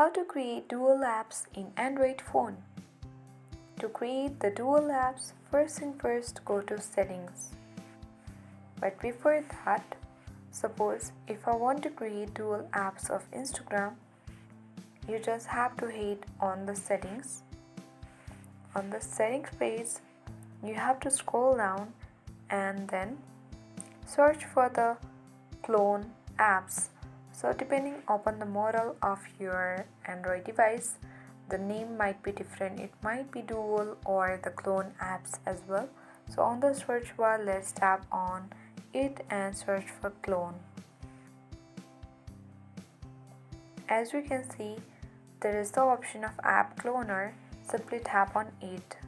How to create dual apps in Android phone. To create the dual apps, first thing first, go to settings. But before that, suppose if I want to create dual apps of Instagram, you just have to hit on the settings. On the settings page, you have to scroll down and then search for the clone apps. So depending upon the model of your Android device, the name might be different. It might be dual or the clone apps as well. So on the search bar, let's tap on it and search for clone. As we can see, there is the option of app cloner. Simply tap on it.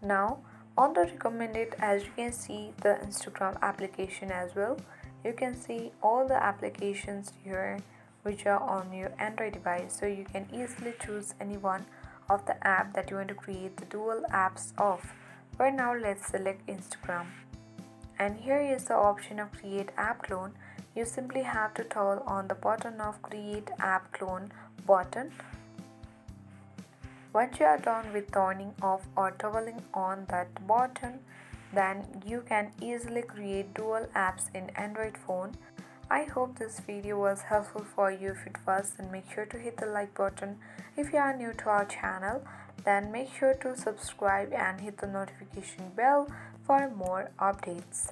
Now on the recommended, as you can see the Instagram application as well. You can see all the applications here which are on your Android device, so you can easily choose any one of the app that you want to create the dual apps of. For now, let's select Instagram, and here is the option of create app clone. You simply have to toggle on the button of create app clone button. Once you are done with turning off or toggling on that button, then you can easily create dual apps in Android phone. I hope this video was helpful for you. If it was, then make sure to hit the like button. If you are new to our channel, then make sure to subscribe and hit the notification bell for more updates.